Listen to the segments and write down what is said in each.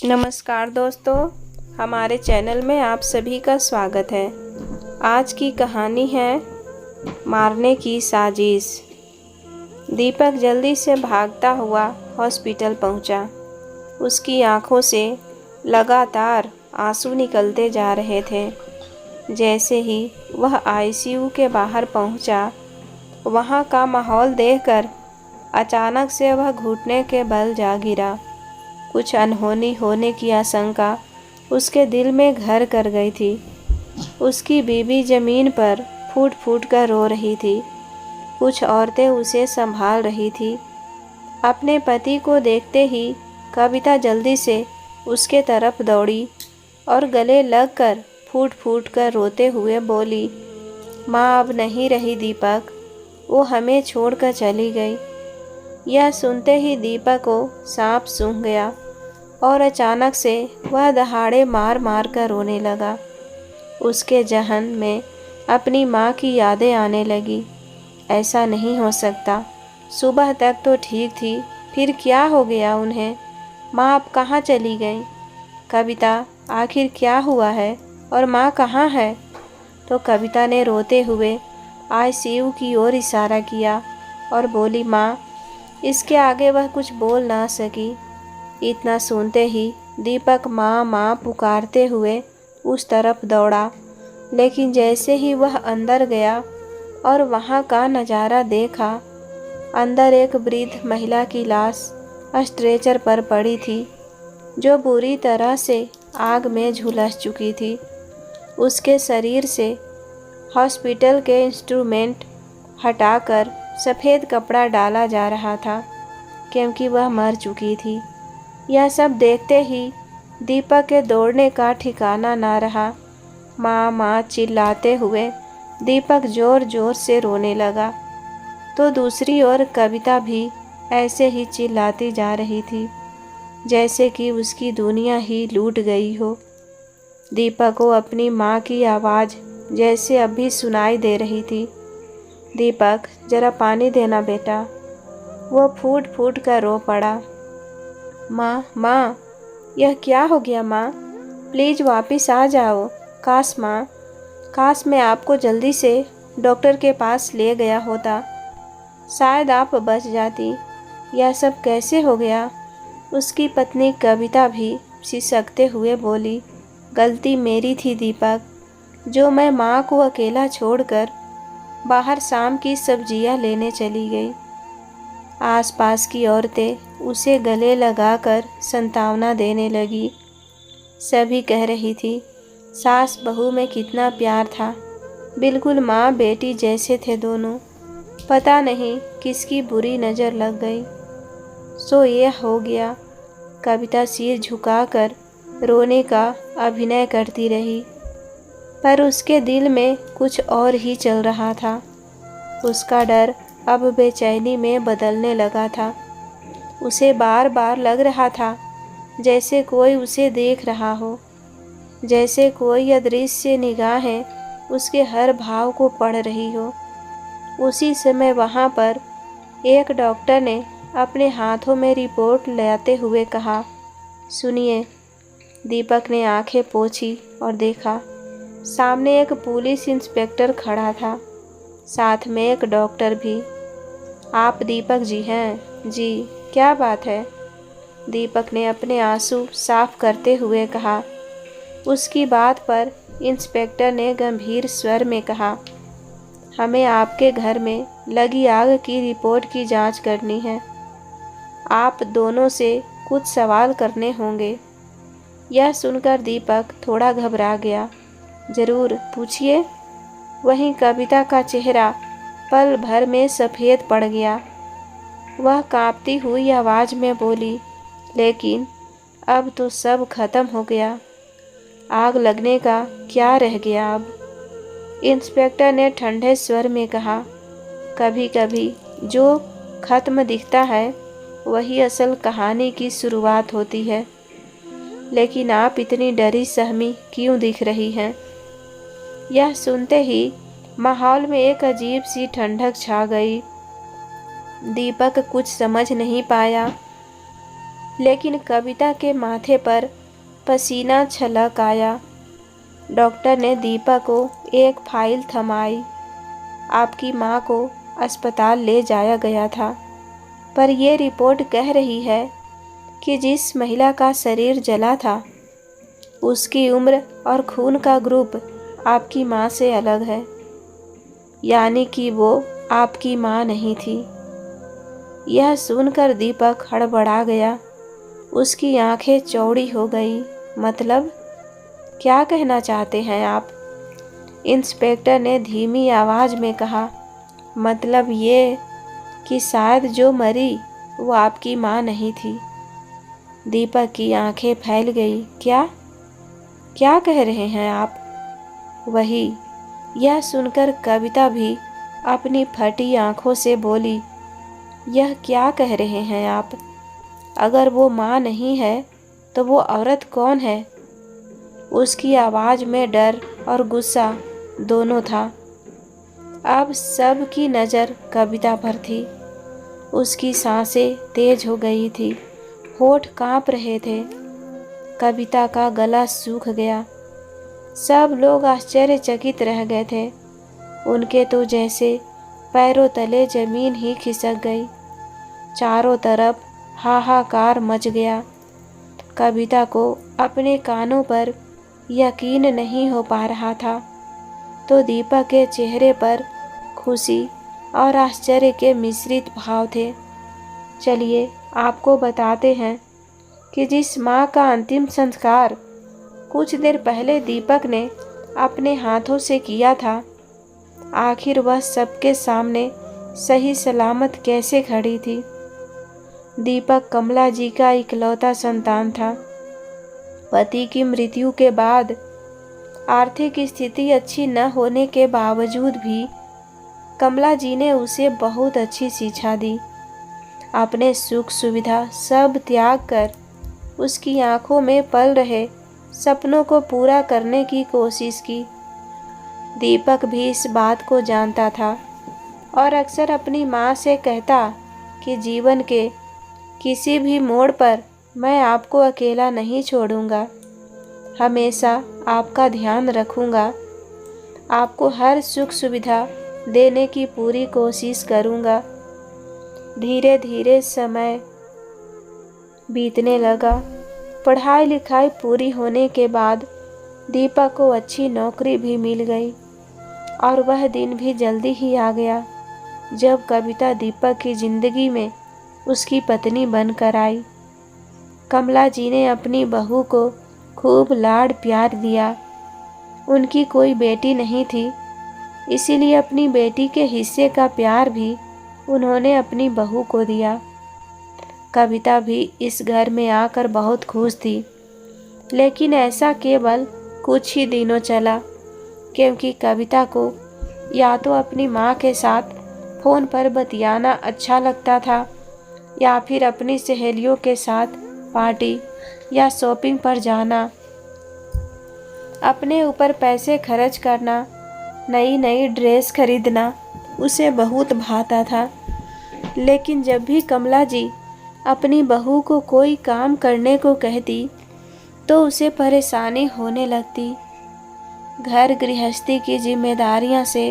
नमस्कार दोस्तों, हमारे चैनल में आप सभी का स्वागत है। आज की कहानी है मारने की साजिश। दीपक जल्दी से भागता हुआ हॉस्पिटल पहुंचा। उसकी आंखों से लगातार आंसू निकलते जा रहे थे। जैसे ही वह आईसीयू के बाहर पहुंचा, वहां का माहौल देखकर अचानक से वह घुटने के बल जा गिरा। कुछ अनहोनी होने की आशंका उसके दिल में घर कर गई थी। उसकी बीवी जमीन पर फूट फूट कर रो रही थी। कुछ औरतें उसे संभाल रही थी। अपने पति को देखते ही कविता जल्दी से उसके तरफ दौड़ी और गले लगकर फूट फूट कर रोते हुए बोली, माँ अब नहीं रही दीपक, वो हमें छोड़कर चली गई। यह सुनते ही दीपक को सांप सूंघ गया और अचानक से वह दहाड़े मार मार कर रोने लगा। उसके जहन में अपनी माँ की यादें आने लगी। ऐसा नहीं हो सकता, सुबह तक तो ठीक थी, फिर क्या हो गया उन्हें? माँ अब कहाँ चली गई? कविता, आखिर क्या हुआ है और माँ कहाँ है? तो कविता ने रोते हुए आईसीयू की ओर इशारा किया और बोली, माँ। इसके आगे वह कुछ बोल ना सकी। इतना सुनते ही दीपक माँ माँ पुकारते हुए उस तरफ दौड़ा। लेकिन जैसे ही वह अंदर गया और वहाँ का नज़ारा देखा, अंदर एक वृद्ध महिला की लाश स्ट्रेचर पर पड़ी थी, जो बुरी तरह से आग में झुलस चुकी थी। उसके शरीर से हॉस्पिटल के इंस्ट्रूमेंट हटाकर सफ़ेद कपड़ा डाला जा रहा था, क्योंकि वह मर चुकी थी। यह सब देखते ही दीपक के दौड़ने का ठिकाना ना रहा। माँ माँ चिल्लाते हुए दीपक ज़ोर ज़ोर से रोने लगा, तो दूसरी ओर कविता भी ऐसे ही चिल्लाती जा रही थी, जैसे कि उसकी दुनिया ही लूट गई हो। दीपक को अपनी माँ की आवाज़ जैसे अभी सुनाई दे रही थी, दीपक ज़रा पानी देना बेटा। वो फूट फूट कर रो पड़ा। माँ माँ, यह क्या हो गया माँ? प्लीज़ वापस आ जाओ। काश माँ, काश मैं आपको जल्दी से डॉक्टर के पास ले गया होता, शायद आप बच जाती। यह सब कैसे हो गया? उसकी पत्नी कविता भी सिसकते हुए बोली, गलती मेरी थी दीपक, जो मैं माँ को अकेला छोड़कर बाहर शाम की सब्जियाँ लेने चली गई। आसपास की औरतें उसे गले लगाकर सांत्वना देने लगी। सभी कह रही थी, सास बहू में कितना प्यार था, बिल्कुल माँ बेटी जैसे थे दोनों। पता नहीं किसकी बुरी नज़र लग गई, सो ये हो गया। कविता सिर झुकाकर रोने का अभिनय करती रही, पर उसके दिल में कुछ और ही चल रहा था। उसका डर अब बेचैनी में बदलने लगा था। उसे बार बार लग रहा था जैसे कोई उसे देख रहा हो, जैसे कोई अदृश्य निगाहें उसके हर भाव को पढ़ रही हो। उसी समय वहाँ पर एक डॉक्टर ने अपने हाथों में रिपोर्ट लाते हुए कहा, सुनिए। दीपक ने आंखें पोंछी और देखा, सामने एक पुलिस इंस्पेक्टर खड़ा था, साथ में एक डॉक्टर भी। आप दीपक जी हैं? जी, क्या बात है? दीपक ने अपने आंसू साफ करते हुए कहा। उसकी बात पर इंस्पेक्टर ने गंभीर स्वर में कहा, हमें आपके घर में लगी आग की रिपोर्ट की जांच करनी है। आप दोनों से कुछ सवाल करने होंगे। यह सुनकर दीपक थोड़ा घबरा गया। ज़रूर, पूछिए। वहीं कविता का चेहरा पल भर में सफ़ेद पड़ गया। वह कांपती हुई आवाज़ में बोली, लेकिन अब तो सब खत्म हो गया, आग लगने का क्या रह गया अब? इंस्पेक्टर ने ठंडे स्वर में कहा, कभी कभी जो खत्म दिखता है वही असल कहानी की शुरुआत होती है। लेकिन आप इतनी डरी सहमी क्यों दिख रही हैं? यह सुनते ही माहौल में एक अजीब सी ठंडक छा गई। दीपक कुछ समझ नहीं पाया, लेकिन कविता के माथे पर पसीना छलक आया। डॉक्टर ने दीपक को एक फाइल थमाई। आपकी माँ को अस्पताल ले जाया गया था, पर यह रिपोर्ट कह रही है कि जिस महिला का शरीर जला था उसकी उम्र और खून का ग्रुप आपकी माँ से अलग है, यानी कि वो आपकी माँ नहीं थी। यह सुनकर दीपक हड़बड़ा गया। उसकी आंखें चौड़ी हो गई। मतलब क्या कहना चाहते हैं आप? इंस्पेक्टर ने धीमी आवाज़ में कहा। मतलब ये कि शायद जो मरी वो आपकी माँ नहीं थी। दीपक की आंखें फैल गई। क्या क्या कह रहे हैं आप? वही। यह सुनकर कविता भी अपनी फटी आंखों से बोली, यह क्या कह रहे हैं आप? अगर वो माँ नहीं है तो वो औरत कौन है? उसकी आवाज़ में डर और गुस्सा दोनों था। अब सबकी नज़र कविता पर थी। उसकी सांसें तेज हो गई थी, होठ कांप रहे थे। कविता का गला सूख गया। सब लोग आश्चर्यचकित रह गए थे। उनके तो जैसे पैरों तले जमीन ही खिसक गई। चारों तरफ हाहाकार मच गया। कविता को अपने कानों पर यकीन नहीं हो पा रहा था, तो दीपक के चेहरे पर खुशी और आश्चर्य के मिश्रित भाव थे। चलिए आपको बताते हैं कि जिस माँ का अंतिम संस्कार कुछ देर पहले दीपक ने अपने हाथों से किया था, आखिर वह सबके सामने सही सलामत कैसे खड़ी थी। दीपक कमला जी का इकलौता संतान था। पति की मृत्यु के बाद आर्थिक स्थिति अच्छी न होने के बावजूद भी कमला जी ने उसे बहुत अच्छी शिक्षा दी। अपने सुख सुविधा सब त्याग कर उसकी आंखों में पल रहे सपनों को पूरा करने की कोशिश की। दीपक भी इस बात को जानता था और अक्सर अपनी माँ से कहता कि जीवन के किसी भी मोड़ पर मैं आपको अकेला नहीं छोड़ूंगा, हमेशा आपका ध्यान रखूंगा, आपको हर सुख सुविधा देने की पूरी कोशिश करूंगा। धीरे धीरे समय बीतने लगा। पढ़ाई लिखाई पूरी होने के बाद दीपक को अच्छी नौकरी भी मिल गई और वह दिन भी जल्दी ही आ गया जब कविता दीपक की जिंदगी में उसकी पत्नी बनकर आई। कमला जी ने अपनी बहू को खूब लाड प्यार दिया। उनकी कोई बेटी नहीं थी, इसीलिए अपनी बेटी के हिस्से का प्यार भी उन्होंने अपनी बहू को दिया। कविता भी इस घर में आकर बहुत खुश थी, लेकिन ऐसा केवल कुछ ही दिनों चला, क्योंकि कविता को या तो अपनी माँ के साथ फ़ोन पर बतियाना अच्छा लगता था या फिर अपनी सहेलियों के साथ पार्टी या शॉपिंग पर जाना। अपने ऊपर पैसे खर्च करना, नई नई ड्रेस खरीदना उसे बहुत भाता था। लेकिन जब भी कमला जी अपनी बहू को कोई काम करने को कहती तो उसे परेशानी होने लगती। घर गृहस्थी की जिम्मेदारियां से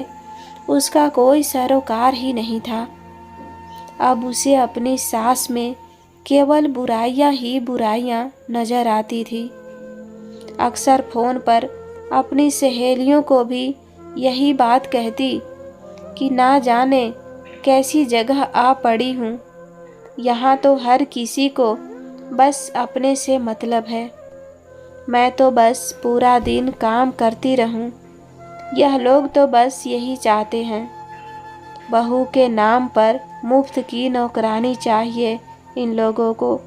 उसका कोई सरोकार ही नहीं था। अब उसे अपनी सास में केवल बुराइयां ही बुराइयां नजर आती थी। अक्सर फ़ोन पर अपनी सहेलियों को भी यही बात कहती कि ना जाने कैसी जगह आ पड़ी हूँ, यहाँ तो हर किसी को बस अपने से मतलब है, मैं तो बस पूरा दिन काम करती रहूँ, यह लोग तो बस यही चाहते हैं, बहू के नाम पर मुफ्त की नौकरानी चाहिए इन लोगों को,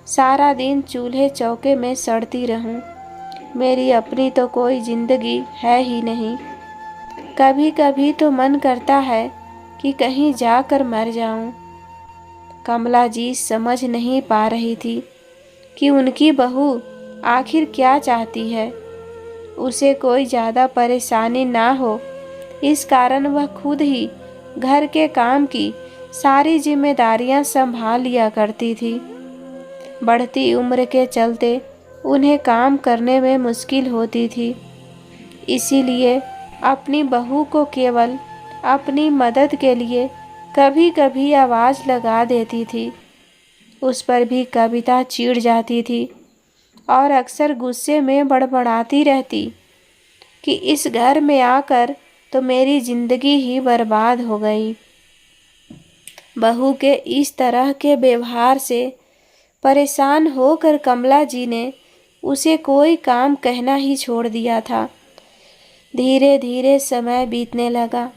सारा दिन चूल्हे चौके में सड़ती रहूं, मेरी अपनी तो कोई ज़िंदगी है ही नहीं। कभी कभी तो मन करता है कि कहीं जाकर मर जाऊं। कमला जी समझ नहीं पा रही थी कि उनकी बहू आखिर क्या चाहती है। उसे कोई ज़्यादा परेशानी ना हो, इस कारण वह खुद ही घर के काम की सारी जिम्मेदारियां संभाल लिया करती थी। बढ़ती उम्र के चलते उन्हें काम करने में मुश्किल होती थी। इसीलिए अपनी बहू को केवल अपनी मदद के लिए कभी कभी आवाज़ लगा देती थी। उस पर भी कविता चिढ़ जाती थी और अक्सर गुस्से में बड़बड़ाती रहती कि इस घर में आकर तो मेरी जिंदगी ही बर्बाद हो गई। बहू के इस तरह के व्यवहार से परेशान होकर कमला जी ने उसे कोई काम कहना ही छोड़ दिया था। धीरे धीरे समय बीतने लगा,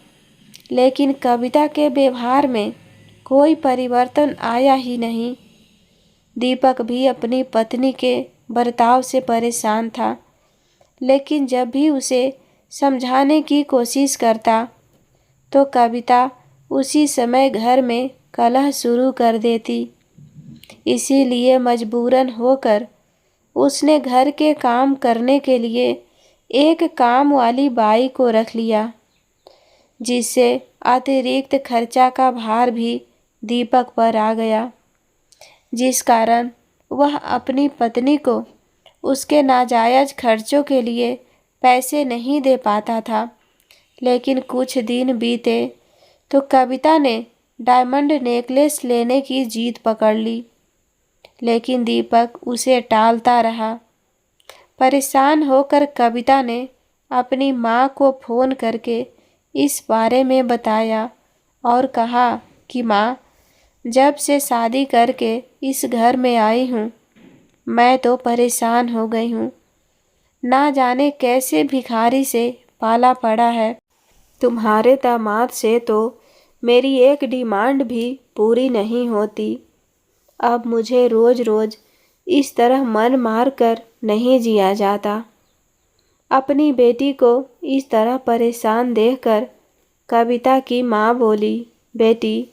लेकिन कविता के व्यवहार में कोई परिवर्तन आया ही नहीं। दीपक भी अपनी पत्नी के बर्ताव से परेशान था, लेकिन जब भी उसे समझाने की कोशिश करता तो कविता उसी समय घर में कलह शुरू कर देती। इसीलिए मजबूरन होकर उसने घर के काम करने के लिए एक काम वाली बाई को रख लिया, जिससे अतिरिक्त खर्चा का भार भी दीपक पर आ गया, जिस कारण वह अपनी पत्नी को उसके नाजायज खर्चों के लिए पैसे नहीं दे पाता था। लेकिन कुछ दिन बीते तो कविता ने डायमंड नेकलेस लेने की जीत पकड़ ली, लेकिन दीपक उसे टालता रहा। परेशान होकर कविता ने अपनी माँ को फ़ोन करके इस बारे में बताया और कहा कि माँ, जब से शादी करके इस घर में आई हूँ मैं तो परेशान हो गई हूँ। ना जाने कैसे भिखारी से पाला पड़ा है। तुम्हारे दामाद से तो मेरी एक डिमांड भी पूरी नहीं होती। अब मुझे रोज़ रोज़ इस तरह मन मार कर नहीं जिया जाता। अपनी बेटी को इस तरह परेशान देखकर कविता की माँ बोली, बेटी,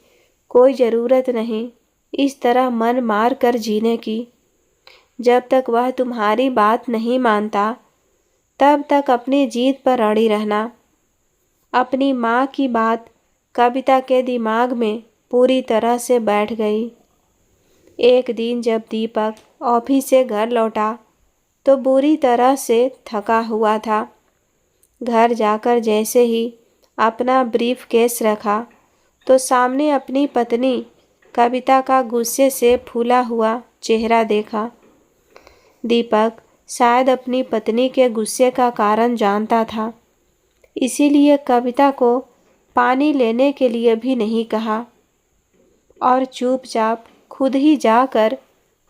कोई ज़रूरत नहीं इस तरह मन मार कर जीने की। जब तक वह तुम्हारी बात नहीं मानता तब तक अपनी जीत पर अड़ी रहना। अपनी माँ की बात कविता के दिमाग में पूरी तरह से बैठ गई। एक दिन जब दीपक ऑफिस से घर लौटा तो बुरी तरह से थका हुआ था। घर जाकर जैसे ही अपना ब्रीफ केस रखा तो सामने अपनी पत्नी कविता का गुस्से से फूला हुआ चेहरा देखा। दीपक शायद अपनी पत्नी के गुस्से का कारण जानता था, इसीलिए कविता को पानी लेने के लिए भी नहीं कहा और चुपचाप खुद ही जाकर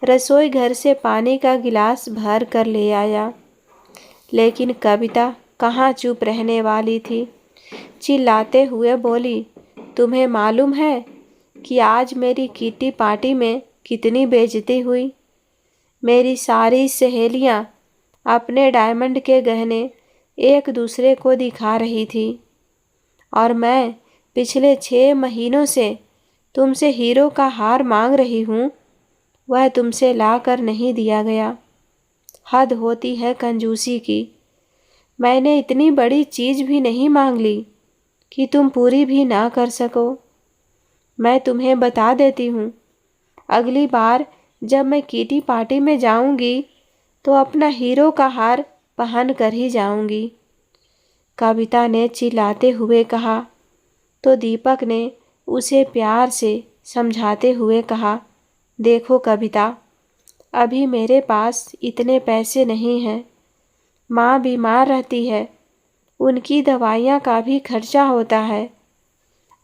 रसोई घर से पानी का गिलास भर कर ले आया। लेकिन कविता कहाँ चुप रहने वाली थी। चिल्लाते हुए बोली, तुम्हें मालूम है कि आज मेरी किटी पार्टी में कितनी बेइज्जती हुई? मेरी सारी सहेलियां अपने डायमंड के गहने एक दूसरे को दिखा रही थी और मैं पिछले 6 महीनों से तुमसे हीरो का हार मांग रही हूँ, वह तुमसे ला कर नहीं दिया गया। हद होती है कंजूसी की। मैंने इतनी बड़ी चीज़ भी नहीं मांग ली कि तुम पूरी भी ना कर सको। मैं तुम्हें बता देती हूँ, अगली बार जब मैं किटी पार्टी में जाऊँगी तो अपना हीरो का हार पहन कर ही जाऊँगी। कविता ने चिल्लाते हुए कहा तो दीपक ने उसे प्यार से समझाते हुए कहा, देखो कविता, अभी मेरे पास इतने पैसे नहीं हैं। माँ बीमार रहती है, उनकी दवाइयाँ का भी खर्चा होता है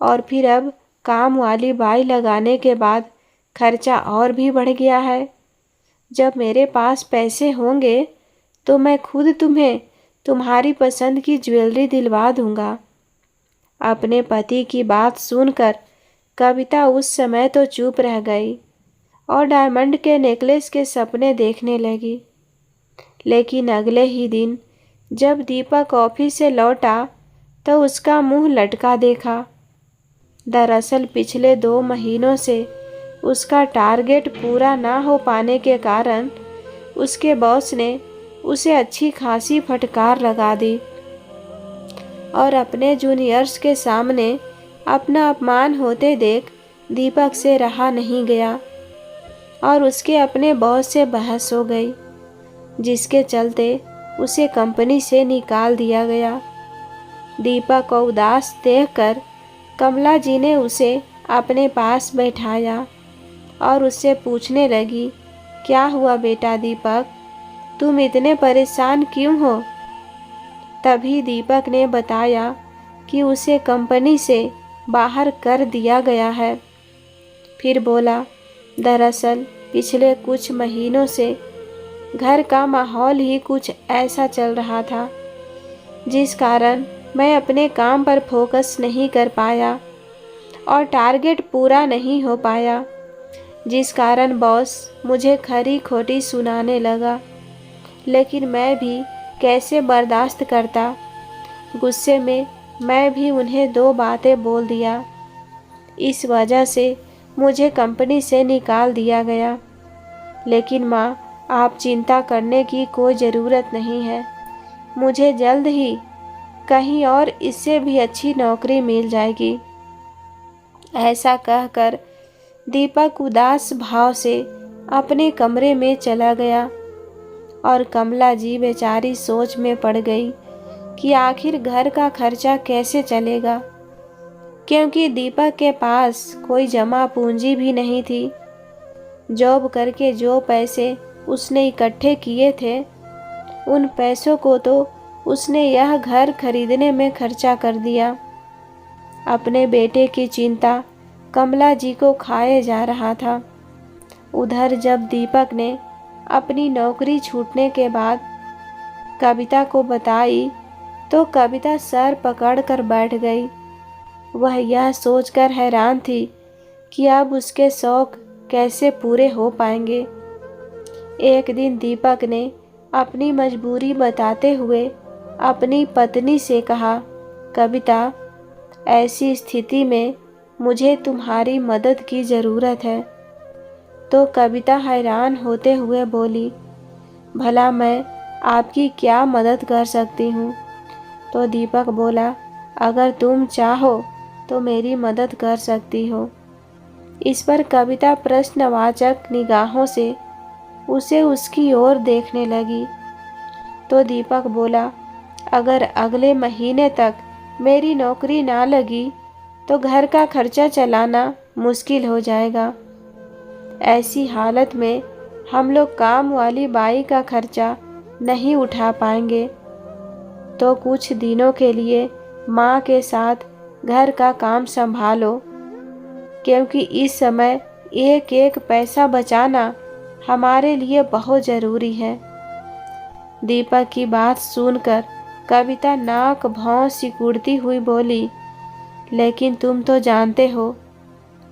और फिर अब काम वाली बाई लगाने के बाद खर्चा और भी बढ़ गया है। जब मेरे पास पैसे होंगे तो मैं खुद तुम्हें तुम्हारी पसंद की ज्वेलरी दिलवा दूंगा। अपने पति की बात सुनकर कविता उस समय तो चुप रह गई और डायमंड के नेकलेस के सपने देखने लगी। लेकिन अगले ही दिन जब दीपक ऑफिस से लौटा तो उसका मुंह लटका देखा। दरअसल पिछले 2 महीनों से उसका टारगेट पूरा ना हो पाने के कारण उसके बॉस ने उसे अच्छी खासी फटकार लगा दी और अपने जूनियर्स के सामने अपना अपमान होते देख दीपक से रहा नहीं गया और उसके अपने बॉस से बहस हो गई, जिसके चलते उसे कंपनी से निकाल दिया गया। दीपक को उदास देखकर कमला जी ने उसे अपने पास बैठाया और उससे पूछने लगी, क्या हुआ बेटा दीपक, तुम इतने परेशान क्यों हो? तभी दीपक ने बताया कि उसे कंपनी से बाहर कर दिया गया है। फिर बोला, दरअसल पिछले कुछ महीनों से घर का माहौल ही कुछ ऐसा चल रहा था, जिस कारण मैं अपने काम पर फोकस नहीं कर पाया और टारगेट पूरा नहीं हो पाया, जिस कारण बॉस मुझे खरी खोटी सुनाने लगा। लेकिन मैं भी कैसे बर्दाश्त करता। गुस्से में मैं भी उन्हें 2 बातें बोल दिया। इस वजह से मुझे कंपनी से निकाल दिया गया। लेकिन माँ, आप चिंता करने की कोई ज़रूरत नहीं है। मुझे जल्द ही कहीं और इससे भी अच्छी नौकरी मिल जाएगी। ऐसा कहकर दीपक उदास भाव से अपने कमरे में चला गया और कमला जी बेचारी सोच में पड़ गई कि आखिर घर का खर्चा कैसे चलेगा, क्योंकि दीपक के पास कोई जमा पूंजी भी नहीं थी। जॉब करके जो पैसे उसने इकट्ठे किए थे, उन पैसों को तो उसने यह घर खरीदने में खर्चा कर दिया। अपने बेटे की चिंता कमला जी को खाए जा रहा था। उधर जब दीपक ने अपनी नौकरी छूटने के बाद कविता को बताई तो कविता सर पकड़कर बैठ गई। वह यह सोचकर हैरान थी कि अब उसके शौक कैसे पूरे हो पाएंगे। एक दिन दीपक ने अपनी मजबूरी बताते हुए अपनी पत्नी से कहा, कविता, ऐसी स्थिति में मुझे तुम्हारी मदद की ज़रूरत है। तो कविता हैरान होते हुए बोली, भला मैं आपकी क्या मदद कर सकती हूँ? तो दीपक बोला, अगर तुम चाहो तो मेरी मदद कर सकती हो। इस पर कविता प्रश्नवाचक निगाहों से उसे उसकी ओर देखने लगी। तो दीपक बोला, अगर अगले महीने तक मेरी नौकरी ना लगी तो घर का खर्चा चलाना मुश्किल हो जाएगा। ऐसी हालत में हम लोग काम वाली बाई का खर्चा नहीं उठा पाएंगे। तो कुछ दिनों के लिए माँ के साथ घर का काम संभालो, क्योंकि इस समय एक एक पैसा बचाना हमारे लिए बहुत ज़रूरी है। दीपक की बात सुनकर कविता नाक भौं सिकुड़ती हुई बोली, लेकिन तुम तो जानते हो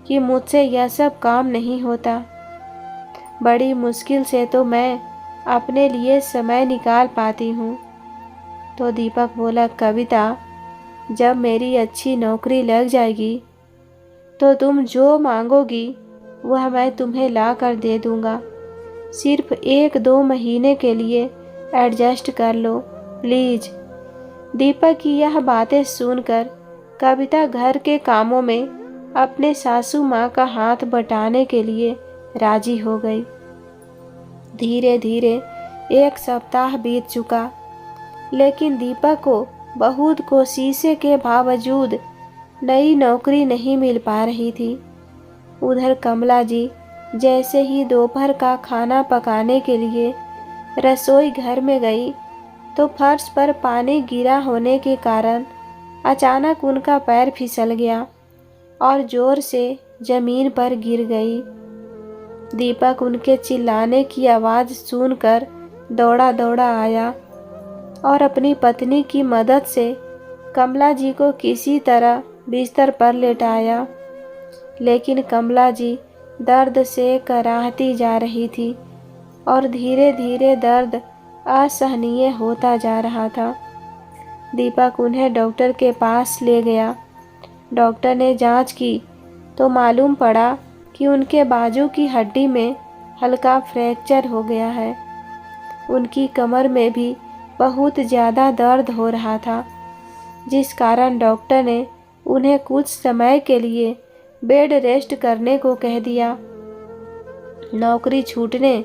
कि मुझसे यह सब काम नहीं होता। बड़ी मुश्किल से तो मैं अपने लिए समय निकाल पाती हूँ। तो दीपक बोला, कविता, जब मेरी अच्छी नौकरी लग जाएगी तो तुम जो मांगोगी वह मैं तुम्हें ला कर दे दूँगा। सिर्फ 1-2 महीने के लिए एडजस्ट कर लो प्लीज़। दीपक की यह बातें सुनकर कविता घर के कामों में अपने सासू माँ का हाथ बटाने के लिए राजी हो गई। धीरे धीरे 1 सप्ताह बीत चुका, लेकिन दीपक को बहुत कोशिशों के बावजूद नई नौकरी नहीं मिल पा रही थी। उधर कमला जी जैसे ही दोपहर का खाना पकाने के लिए रसोई घर में गई तो फर्श पर पानी गिरा होने के कारण अचानक उनका पैर फिसल गया और जोर से जमीन पर गिर गई। दीपक उनके चिल्लाने की आवाज़ सुनकर दौड़ा दौड़ा आया और अपनी पत्नी की मदद से कमला जी को किसी तरह बिस्तर पर लेटाया। लेकिन कमला जी दर्द से कराहती जा रही थी और धीरे धीरे दर्द असहनीय होता जा रहा था। दीपक उन्हें डॉक्टर के पास ले गया। डॉक्टर ने जांच की तो मालूम पड़ा कि उनके बाजू की हड्डी में हल्का फ्रैक्चर हो गया है। उनकी कमर में भी बहुत ज़्यादा दर्द हो रहा था, जिस कारण डॉक्टर ने उन्हें कुछ समय के लिए बेड रेस्ट करने को कह दिया। नौकरी छूटने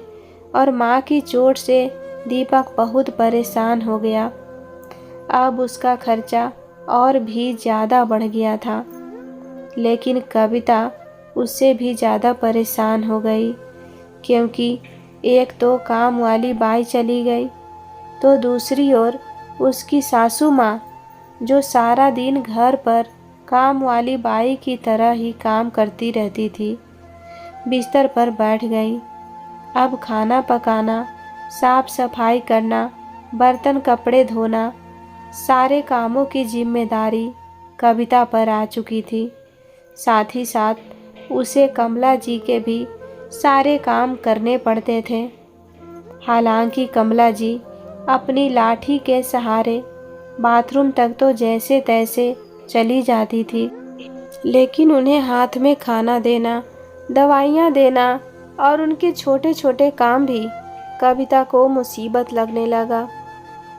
और माँ की चोट से दीपक बहुत परेशान हो गया। अब उसका खर्चा और भी ज़्यादा बढ़ गया था। लेकिन कविता उससे भी ज़्यादा परेशान हो गई, क्योंकि एक तो काम वाली बाई चली गई, तो दूसरी ओर उसकी सासू माँ, जो सारा दिन घर पर काम वाली बाई की तरह ही काम करती रहती थी, बिस्तर पर बैठ गई। अब खाना पकाना, साफ सफाई करना, बर्तन कपड़े धोना, सारे कामों की जिम्मेदारी कविता पर आ चुकी थी। साथ ही साथ उसे कमला जी के भी सारे काम करने पड़ते थे। हालांकि कमला जी अपनी लाठी के सहारे बाथरूम तक तो जैसे तैसे चली जाती थी, लेकिन उन्हें हाथ में खाना देना, दवाइयाँ देना और उनके छोटे छोटे काम भी कविता को मुसीबत लगने लगा।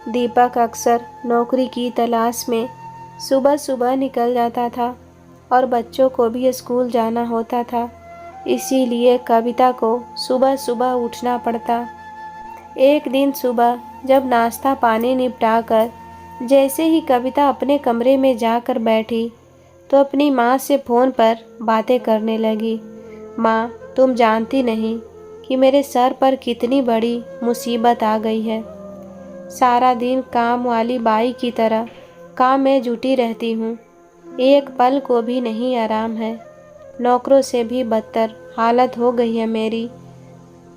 दीपक अक्सर नौकरी की तलाश में सुबह सुबह निकल जाता था और बच्चों को भी स्कूल जाना होता था, इसीलिए कविता को सुबह सुबह उठना पड़ता। एक दिन सुबह जब नाश्ता पानी निपटाकर जैसे ही कविता अपने कमरे में जाकर बैठी, तो अपनी माँ से फ़ोन पर बातें करने लगी। माँ, तुम जानती नहीं कि मेरे सर पर कितनी बड़ी मुसीबत आ गई है। सारा दिन काम वाली बाई की तरह काम में जुटी रहती हूँ, एक पल को भी नहीं आराम है। नौकरों से भी बदतर हालत हो गई है मेरी।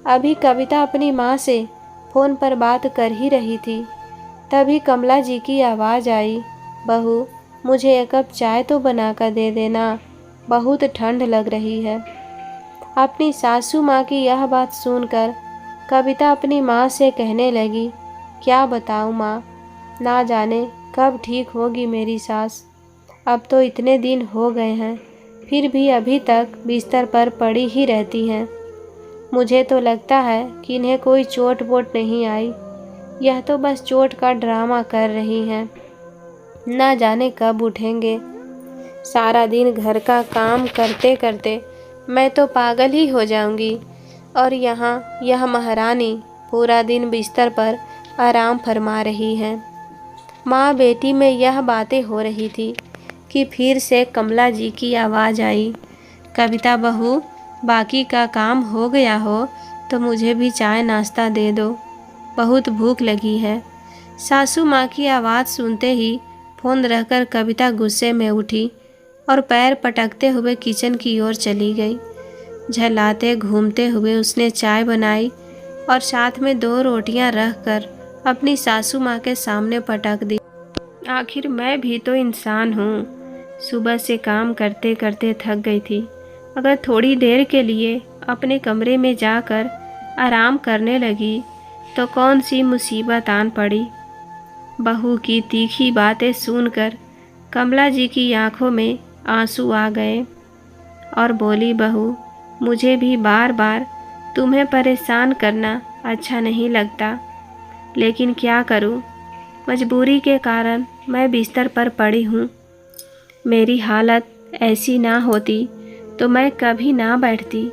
अभी कविता अपनी माँ से फ़ोन पर बात कर ही रही थी, तभी कमला जी की आवाज़ आई, बहू, मुझे एक कप चाय तो बनाकर दे देना, बहुत ठंड लग रही है। अपनी सासू माँ की यह बात सुनकर कविता अपनी माँ से कहने लगी, क्या बताऊँ माँ, ना जाने कब ठीक होगी मेरी सास। अब तो इतने दिन हो गए हैं, फिर भी अभी तक बिस्तर पर पड़ी ही रहती हैं। मुझे तो लगता है कि इन्हें कोई चोट वोट नहीं आई, यह तो बस चोट का ड्रामा कर रही हैं। ना जाने कब उठेंगे। सारा दिन घर का काम करते करते मैं तो पागल ही हो जाऊंगी, और यहाँ यह महारानी पूरा दिन बिस्तर पर आराम फरमा रही है। माँ बेटी में यह बातें हो रही थी कि फिर से कमला जी की आवाज़ आई, कविता बहू, बाकी का काम हो गया हो तो मुझे भी चाय नाश्ता दे दो, बहुत भूख लगी है। सासू माँ की आवाज़ सुनते ही फ़ोन रखकर कविता गुस्से में उठी और पैर पटकते हुए किचन की ओर चली गई। झल्लाते घूमते हुए उसने चाय बनाई और साथ में 2 रोटियां रखकर अपनी सासू माँ के सामने पटक दी। आखिर मैं भी तो इंसान हूँ, सुबह से काम करते करते थक गई थी। अगर थोड़ी देर के लिए अपने कमरे में जाकर आराम करने लगी तो कौन सी मुसीबत आन पड़ी। बहू की तीखी बातें सुनकर कमला जी की आंखों में आंसू आ गए और बोली, बहू, मुझे भी बार बार तुम्हें परेशान करना अच्छा नहीं लगता, लेकिन क्या करूं, मजबूरी के कारण मैं बिस्तर पर पड़ी हूँ। मेरी हालत ऐसी ना होती तो मैं कभी ना बैठती,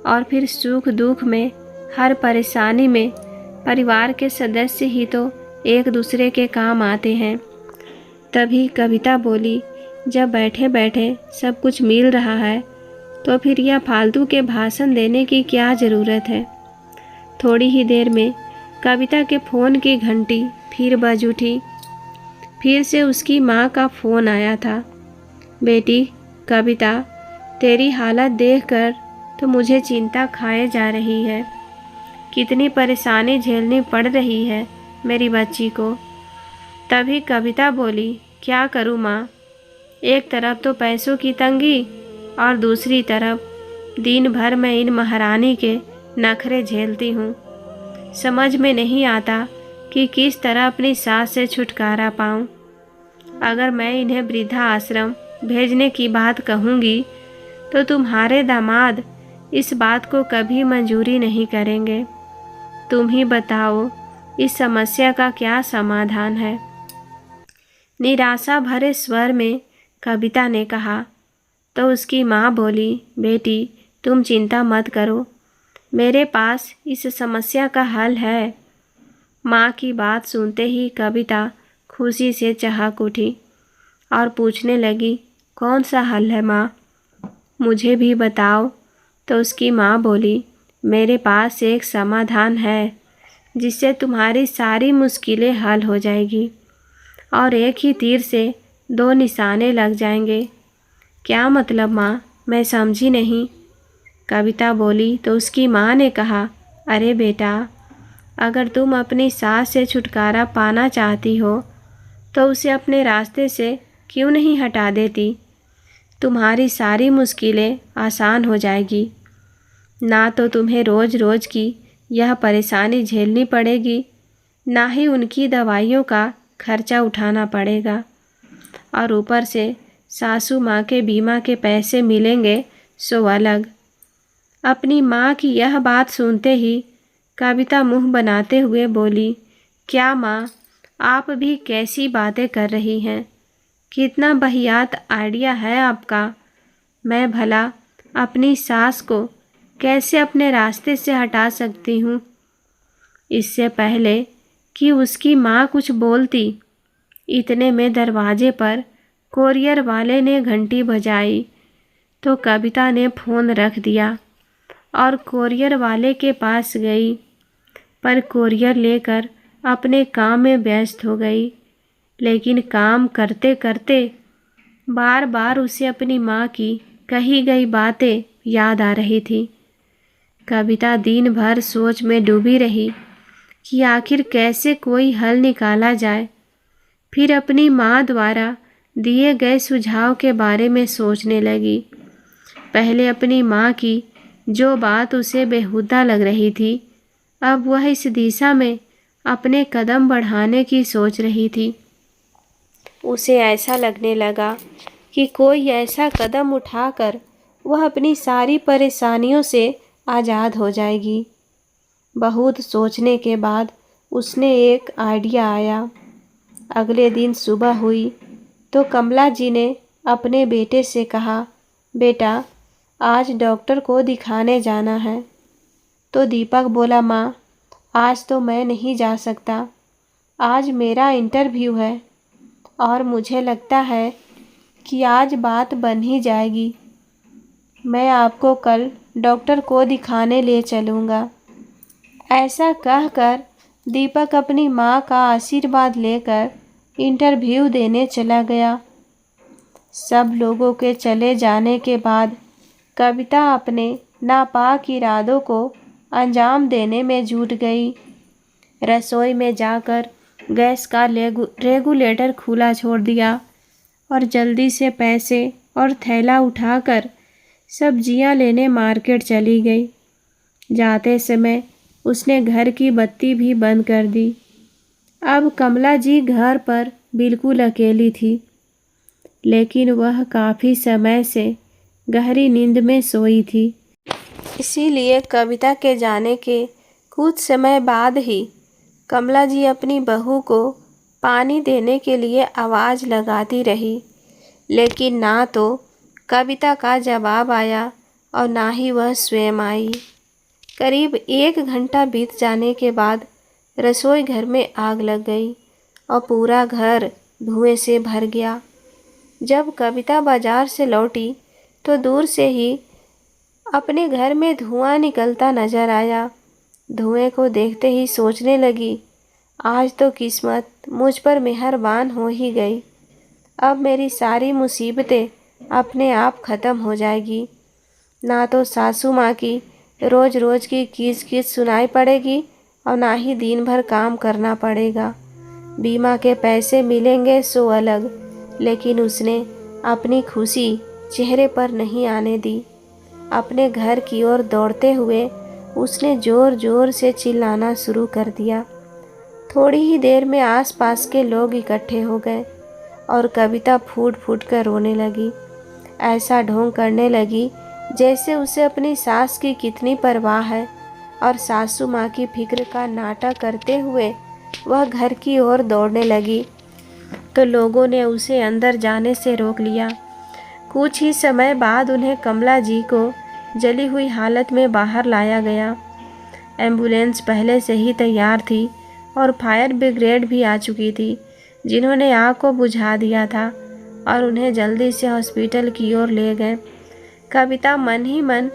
और फिर सुख दुख में, हर परेशानी में परिवार के सदस्य ही तो एक दूसरे के काम आते हैं। तभी कविता बोली, जब बैठे बैठे सब कुछ मिल रहा है तो फिर यह फालतू के भाषण देने की क्या ज़रूरत है। थोड़ी ही देर में कविता के फ़ोन की घंटी फिर बज उठी। फिर से उसकी माँ का फ़ोन आया था, बेटी कविता, तेरी हालत देखकर तो मुझे चिंता खाए जा रही है। कितनी परेशानी झेलनी पड़ रही है मेरी बच्ची को। तभी कविता बोली, क्या करूँ माँ, एक तरफ तो पैसों की तंगी और दूसरी तरफ दिन भर मैं इन महारानी के नखरे झेलती हूँ। समझ में नहीं आता कि किस तरह अपनी सास से छुटकारा पाऊँ। अगर मैं इन्हें वृद्धा आश्रम भेजने की बात कहूँगी तो तुम्हारे दामाद इस बात को कभी मंजूरी नहीं करेंगे। तुम ही बताओ इस समस्या का क्या समाधान है। निराशा भरे स्वर में कविता ने कहा। तो उसकी माँ बोली, बेटी तुम चिंता मत करो, मेरे पास इस समस्या का हल है। माँ की बात सुनते ही कविता खुशी से चहक उठी और पूछने लगी, कौन सा हल है माँ? मुझे भी बताओ। तो उसकी माँ बोली, मेरे पास एक समाधान है जिससे तुम्हारी सारी मुश्किलें हल हो जाएगी और एक ही तीर से 2 निशाने लग जाएंगे। क्या मतलब माँ? मैं समझी नहीं। कविता बोली तो उसकी माँ ने कहा, अरे बेटा, अगर तुम अपनी सास से छुटकारा पाना चाहती हो तो उसे अपने रास्ते से क्यों नहीं हटा देती? तुम्हारी सारी मुश्किलें आसान हो जाएगी। ना तो तुम्हें रोज़ रोज़ की यह परेशानी झेलनी पड़ेगी, ना ही उनकी दवाइयों का खर्चा उठाना पड़ेगा, और ऊपर से सासू माँ के बीमा के पैसे मिलेंगे सो अलग। अपनी माँ की यह बात सुनते ही कविता मुंह बनाते हुए बोली, क्या माँ, आप भी कैसी बातें कर रही हैं? कितना बहियात आइडिया है आपका। मैं भला अपनी सास को कैसे अपने रास्ते से हटा सकती हूँ? इससे पहले कि उसकी माँ कुछ बोलती, इतने में दरवाजे पर कोरियर वाले ने घंटी बजाई तो कविता ने फ़ोन रख दिया और कोरियर वाले के पास गई, पर कोरियर लेकर अपने काम में व्यस्त हो गई। लेकिन काम करते करते बार बार उसे अपनी माँ की कही गई बातें याद आ रही थी। कविता दिन भर सोच में डूबी रही कि आखिर कैसे कोई हल निकाला जाए। फिर अपनी माँ द्वारा दिए गए सुझाव के बारे में सोचने लगी। पहले अपनी माँ की जो बात उसे बेहुदा लग रही थी, अब वह इस दिशा में अपने कदम बढ़ाने की सोच रही थी। उसे ऐसा लगने लगा कि कोई ऐसा कदम उठाकर वह अपनी सारी परेशानियों से आज़ाद हो जाएगी। बहुत सोचने के बाद उसने एक आइडिया आया। अगले दिन सुबह हुई तो कमला जी ने अपने बेटे से कहा, बेटा, आज डॉक्टर को दिखाने जाना है। तो दीपक बोला, माँ, आज तो मैं नहीं जा सकता। आज मेरा इंटरव्यू है और मुझे लगता है कि आज बात बन ही जाएगी। मैं आपको कल डॉक्टर को दिखाने ले चलूँगा। ऐसा कहकर दीपक अपनी माँ का आशीर्वाद लेकर इंटरव्यू देने चला गया। सब लोगों के चले जाने के बाद कविता अपने नापाक इरादों को अंजाम देने में जुट गई। रसोई में जाकर गैस का रेगुलेटर खुला छोड़ दिया और जल्दी से पैसे और थैला उठाकर सब्जियां लेने मार्केट चली गई। जाते समय उसने घर की बत्ती भी बंद कर दी। अब कमला जी घर पर बिल्कुल अकेली थी, लेकिन वह काफ़ी समय से गहरी नींद में सोई थी। इसीलिए कविता के जाने के कुछ समय बाद ही कमला जी अपनी बहू को पानी देने के लिए आवाज़ लगाती रही, लेकिन ना तो कविता का जवाब आया और ना ही वह स्वयं आई। करीब 1 घंटा बीत जाने के बाद रसोई घर में आग लग गई और पूरा घर धुएं से भर गया। जब कविता बाजार से लौटी तो दूर से ही अपने घर में धुआं निकलता नजर आया। धुएं को देखते ही सोचने लगी, आज तो किस्मत मुझ पर मेहरबान हो ही गई। अब मेरी सारी मुसीबतें अपने आप ख़त्म हो जाएगी। ना तो सासू माँ की रोज़ रोज़ की कीच कीच सुनाई पड़ेगी और ना ही दिन भर काम करना पड़ेगा। बीमा के पैसे मिलेंगे सो अलग, लेकिन उसने अपनी खुशी चेहरे पर नहीं आने दी। अपने घर की ओर दौड़ते हुए उसने ज़ोर ज़ोर से चिल्लाना शुरू कर दिया। थोड़ी ही देर में आसपास के लोग इकट्ठे हो गए और कविता फूट फूट कर रोने लगी। ऐसा ढोंग करने लगी जैसे उसे अपनी सास की कितनी परवाह है, और सासू माँ की फिक्र का नाटक करते हुए वह घर की ओर दौड़ने लगी तो लोगों ने उसे अंदर जाने से रोक लिया। कुछ ही समय बाद उन्हें कमला जी को जली हुई हालत में बाहर लाया गया। एम्बुलेंस पहले से ही तैयार थी और फायर ब्रिगेड भी आ चुकी थी, जिन्होंने आग को बुझा दिया था और उन्हें जल्दी से हॉस्पिटल की ओर ले गए। कविता मन ही मन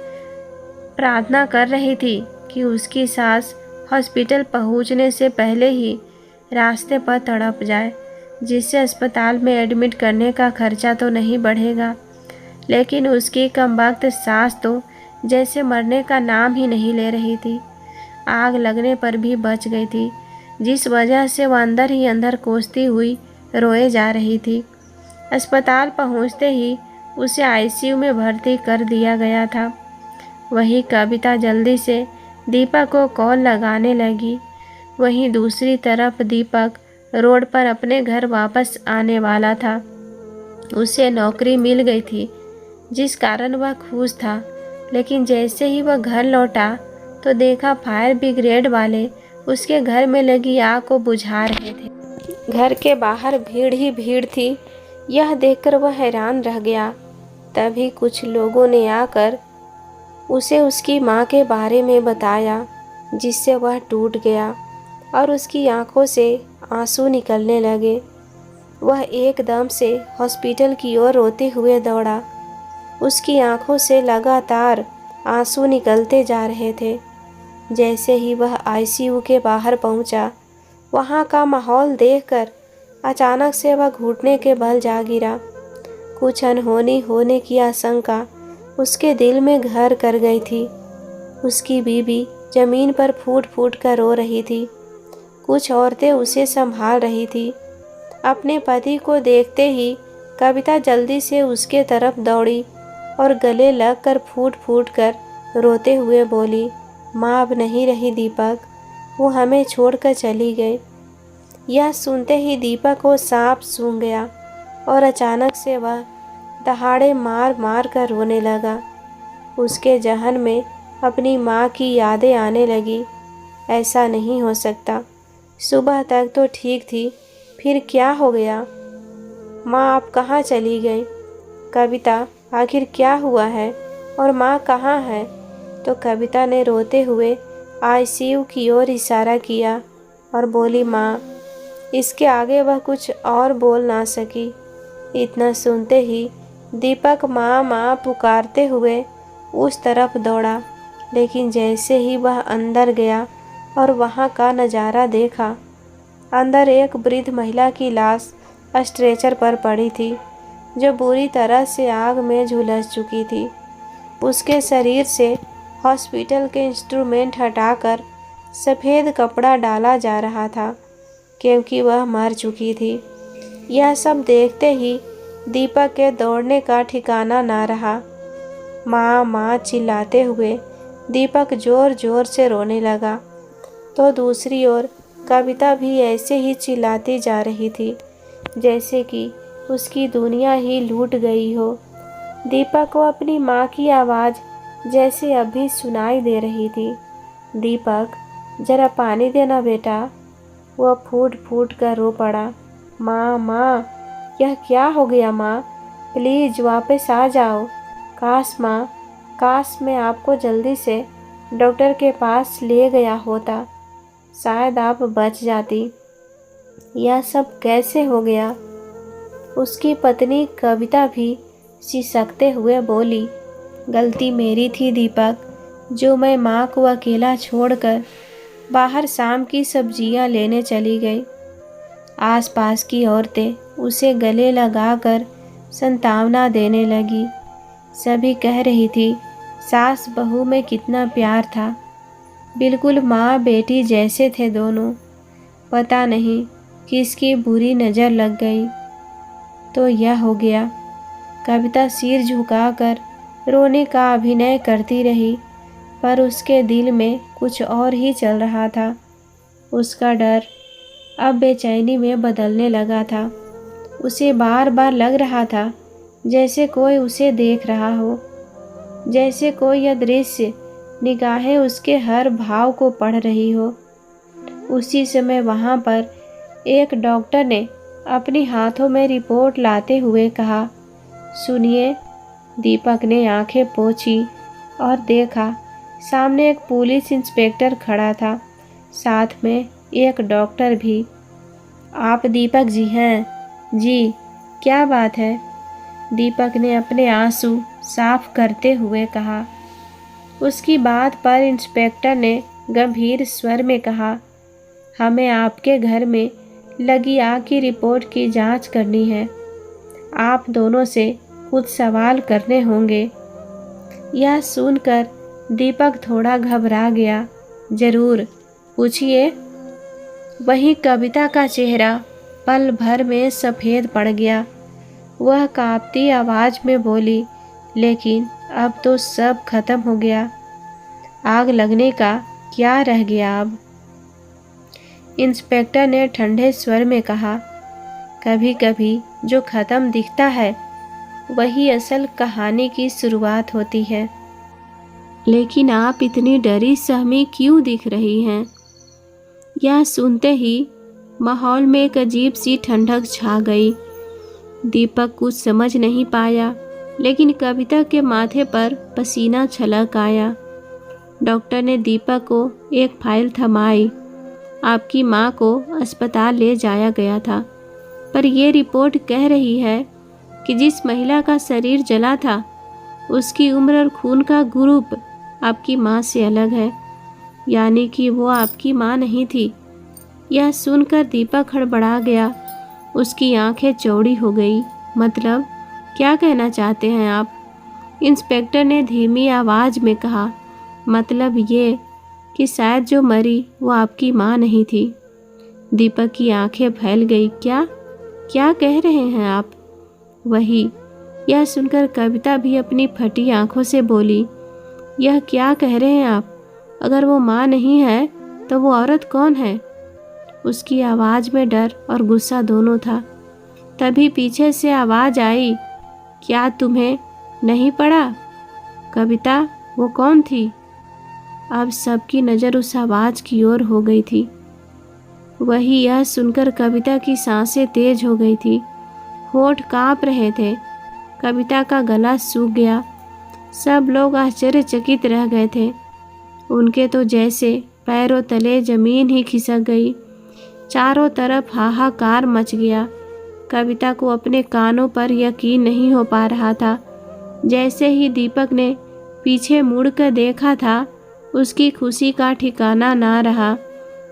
प्रार्थना कर रही थी कि उसकी सास हॉस्पिटल पहुंचने से पहले ही रास्ते पर तड़प जाए, जिससे अस्पताल में एडमिट करने का खर्चा तो नहीं बढ़ेगा। लेकिन उसकी कमबख्त सास तो जैसे मरने का नाम ही नहीं ले रही थी। आग लगने पर भी बच गई थी, जिस वजह से वह अंदर ही अंदर कोसती हुई रोए जा रही थी। अस्पताल पहुंचते ही उसे आईसीयू में भर्ती कर दिया गया था। वहीं कविता जल्दी से दीपक को कॉल लगाने लगी। वहीं दूसरी तरफ दीपक रोड पर अपने घर वापस आने वाला था। उसे नौकरी मिल गई थी, जिस कारण वह खुश था। लेकिन जैसे ही वह घर लौटा तो देखा फायर ब्रिगेड वाले उसके घर में लगी आग को बुझा रहे थे। घर के बाहर भीड़ ही भीड़ थी। यह देखकर वह हैरान रह गया। तभी कुछ लोगों ने आकर उसे उसकी माँ के बारे में बताया, जिससे वह टूट गया और उसकी आंखों से आंसू निकलने लगे। वह एकदम से हॉस्पिटल की ओर रोते हुए दौड़ा। उसकी आंखों से लगातार आंसू निकलते जा रहे थे। जैसे ही वह आईसीयू के बाहर पहुंचा, वहां का माहौल देखकर अचानक से वह घुटने के बल जा गिरा। कुछ अनहोनी होने की आशंका उसके दिल में घर कर गई थी। उसकी बीवी जमीन पर फूट फूट कर रो रही थी। कुछ औरतें उसे संभाल रही थी। अपने पति को देखते ही कविता जल्दी से उसके तरफ दौड़ी और गले लगकर फूट फूट कर रोते हुए बोली, माँ अब नहीं रही दीपक, वो हमें छोड़कर चली गई। यह सुनते ही दीपक को सांप सूंघ गया और अचानक से वह दहाड़े मार मार कर रोने लगा। उसके जहन में अपनी माँ की यादें आने लगी। ऐसा नहीं हो सकता, सुबह तक तो ठीक थी, फिर क्या हो गया? माँ आप कहाँ चली गई? कविता आखिर क्या हुआ है और माँ कहाँ है? तो कविता ने रोते हुए आईसीयू की ओर इशारा किया और बोली, माँ। इसके आगे वह कुछ और बोल ना सकी। इतना सुनते ही दीपक माँ माँ पुकारते हुए उस तरफ दौड़ा। लेकिन जैसे ही वह अंदर गया और वहाँ का नज़ारा देखा, अंदर एक वृद्ध महिला की लाश स्ट्रेचर पर पड़ी थी, जो बुरी तरह से आग में झुलस चुकी थी। उसके शरीर से हॉस्पिटल के इंस्ट्रूमेंट हटाकर सफ़ेद कपड़ा डाला जा रहा था, क्योंकि वह मर चुकी थी। यह सब देखते ही दीपक के दौड़ने का ठिकाना ना रहा। माँ माँ चिल्लाते हुए दीपक ज़ोर ज़ोर से रोने लगा। तो दूसरी ओर कविता भी ऐसे ही चिल्लाती जा रही थी, जैसे कि उसकी दुनिया ही लूट गई हो। दीपक को अपनी माँ की आवाज़ जैसे अभी सुनाई दे रही थी, दीपक जरा पानी देना बेटा। वह फूट फूट कर रो पड़ा। माँ माँ, यह क्या हो गया माँ? प्लीज़ वापस आ जाओ। काश माँ, काश मैं आपको जल्दी से डॉक्टर के पास ले गया होता, शायद आप बच जाती। यह सब कैसे हो गया? उसकी पत्नी कविता भी सिसकते हुए बोली, गलती मेरी थी दीपक, जो मैं माँ को अकेला छोड़कर बाहर शाम की सब्जियां लेने चली गई। आसपास की औरतें उसे गले लगाकर सांत्वना देने लगी। सभी कह रही थी सास बहू में कितना प्यार था, बिल्कुल माँ बेटी जैसे थे दोनों। पता नहीं किसकी बुरी नज़र लग गई तो यह हो गया। कविता सिर झुकाकर रोने का अभिनय करती रही, पर उसके दिल में कुछ और ही चल रहा था। उसका डर अब बेचैनी में बदलने लगा था। उसे बार बार लग रहा था जैसे कोई उसे देख रहा हो, जैसे कोई यह दृश्य निगाहें उसके हर भाव को पढ़ रही हो। उसी समय वहाँ पर एक डॉक्टर ने अपनी हाथों में रिपोर्ट लाते हुए कहा, सुनिए। दीपक ने आंखें पोंछी और देखा सामने एक पुलिस इंस्पेक्टर खड़ा था, साथ में एक डॉक्टर भी। आप दीपक जी हैं? जी, क्या बात है? दीपक ने अपने आंसू साफ करते हुए कहा। उसकी बात पर इंस्पेक्टर ने गंभीर स्वर में कहा, हमें आपके घर में लगी आग की रिपोर्ट की जांच करनी है। आप दोनों से कुछ सवाल करने होंगे। यह सुनकर दीपक थोड़ा घबरा गया। जरूर, पूछिए। वहीं कविता का चेहरा पल भर में सफ़ेद पड़ गया। वह कांपती आवाज़ में बोली, लेकिन अब तो सब खत्म हो गया। आग लगने का क्या रह गया अब? इंस्पेक्टर ने ठंडे स्वर में कहा, कभी कभी जो खत्म दिखता है वही असल कहानी की शुरुआत होती है। लेकिन आप इतनी डरी सहमी क्यों दिख रही हैं? यह सुनते ही माहौल में एक अजीब सी ठंडक छा गई। दीपक कुछ समझ नहीं पाया, लेकिन कविता के माथे पर पसीना छलक आया। डॉक्टर ने दीपक को एक फाइल थमाई। आपकी माँ को अस्पताल ले जाया गया था, पर यह रिपोर्ट कह रही है कि जिस महिला का शरीर जला था उसकी उम्र और खून का ग्रुप आपकी माँ से अलग है, यानी कि वो आपकी माँ नहीं थी। यह सुनकर दीपक हड़बड़ा गया। उसकी आंखें चौड़ी हो गई। मतलब क्या कहना चाहते हैं आप? इंस्पेक्टर ने धीमी आवाज़ में कहा, मतलब ये कि शायद जो मरी वो आपकी माँ नहीं थी। दीपक की आंखें फैल गई। क्या क्या कह रहे हैं आप? वही। यह सुनकर कविता भी अपनी फटी आंखों से बोली, यह क्या कह रहे हैं आप? अगर वो माँ नहीं है तो वो औरत कौन है? उसकी आवाज़ में डर और गुस्सा दोनों था। तभी पीछे से आवाज़ आई, क्या तुम्हें नहीं पड़ा? कविता, वो कौन थी? अब सबकी नज़र उस आवाज़ की ओर हो गई थी। वही। यह सुनकर कविता की सांसें तेज हो गई थी। होठ कांप रहे थे। कविता का गला सूख गया। सब लोग आश्चर्यचकित रह गए थे। उनके तो जैसे पैरों तले जमीन ही खिसक गई। चारों तरफ हाहाकार मच गया। कविता को अपने कानों पर यकीन नहीं हो पा रहा था। जैसे ही दीपक ने पीछे मुड़कर देखा था, उसकी खुशी का ठिकाना ना रहा,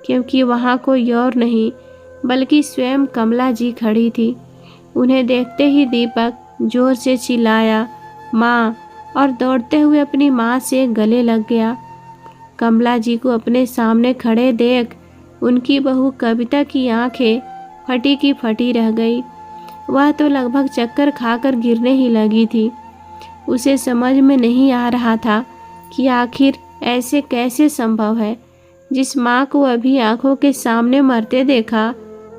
क्योंकि वहाँ कोई और नहीं बल्कि स्वयं कमला जी खड़ी थी। उन्हें देखते ही दीपक जोर से चिल्लाया, माँ, और दौड़ते हुए अपनी माँ से गले लग गया। कमला जी को अपने सामने खड़े देख उनकी बहू कविता की आंखें फटी की फटी रह गई। वह तो लगभग चक्कर खाकर गिरने ही लगी थी। उसे समझ में नहीं आ रहा था कि आखिर ऐसे कैसे संभव है। जिस माँ को अभी आंखों के सामने मरते देखा,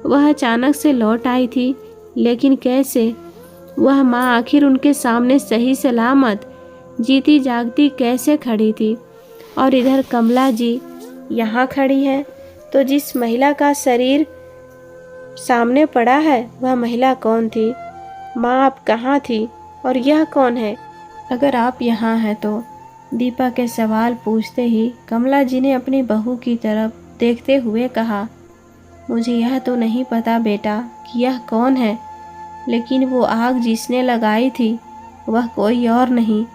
वह अचानक से लौट आई थी। लेकिन कैसे? वह माँ आखिर उनके सामने सही सलामत जीती जागती कैसे खड़ी थी? और इधर कमला जी यहाँ खड़ी है, तो जिस महिला का शरीर सामने पड़ा है वह महिला कौन थी? माँ आप कहाँ थी और यह कौन है? अगर आप यहाँ हैं तो? दीपा के सवाल पूछते ही कमला जी ने अपनी बहू की तरफ देखते हुए कहा, मुझे यह तो नहीं पता बेटा कि यह कौन है, लेकिन वो आग जिसने लगाई थी वह कोई और नहीं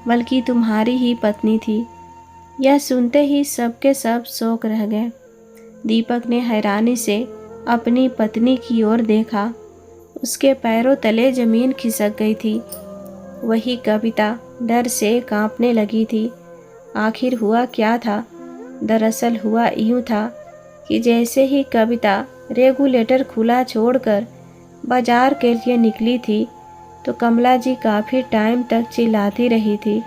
बल्कि तुम्हारी ही पत्नी थी। यह सुनते ही सबके सब शौक रह गए। दीपक ने हैरानी से अपनी पत्नी की ओर देखा। उसके पैरों तले जमीन खिसक गई थी। वही कविता डर से कांपने लगी थी। आखिर हुआ क्या था? दरअसल हुआ यूँ था कि जैसे ही कविता रेगुलेटर खुला छोड़कर बाजार के लिए निकली थी, तो कमला जी काफ़ी टाइम तक चिल्लाती रही थी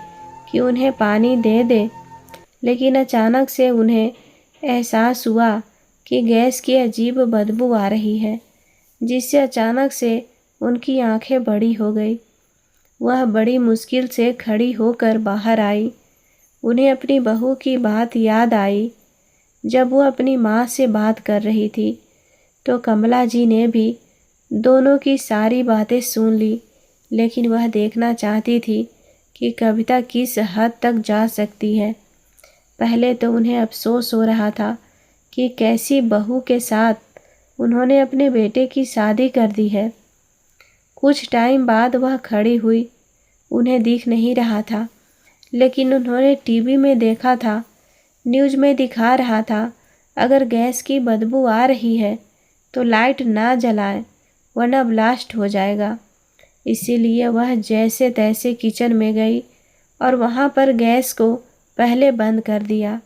कि उन्हें पानी दे दे। लेकिन अचानक से उन्हें एहसास हुआ कि गैस की अजीब बदबू आ रही है, जिससे अचानक से उनकी आंखें बड़ी हो गई। वह बड़ी मुश्किल से खड़ी होकर बाहर आई। उन्हें अपनी बहू की बात याद आई। जब वो अपनी माँ से बात कर रही थी तो कमला जी ने भी दोनों की सारी बातें सुन ली, लेकिन वह देखना चाहती थी कि कविता किस हद तक जा सकती है। पहले तो उन्हें अफसोस हो रहा था कि कैसी बहू के साथ उन्होंने अपने बेटे की शादी कर दी है। कुछ टाइम बाद वह खड़ी हुई। उन्हें दिख नहीं रहा था, लेकिन उन्होंने टीवी में देखा था, न्यूज़ में दिखा रहा था, अगर गैस की बदबू आ रही है तो लाइट ना जलाएं, वरना ब्लास्ट हो जाएगा। इसीलिए वह जैसे तैसे किचन में गई और वहाँ पर गैस को पहले बंद कर दिया,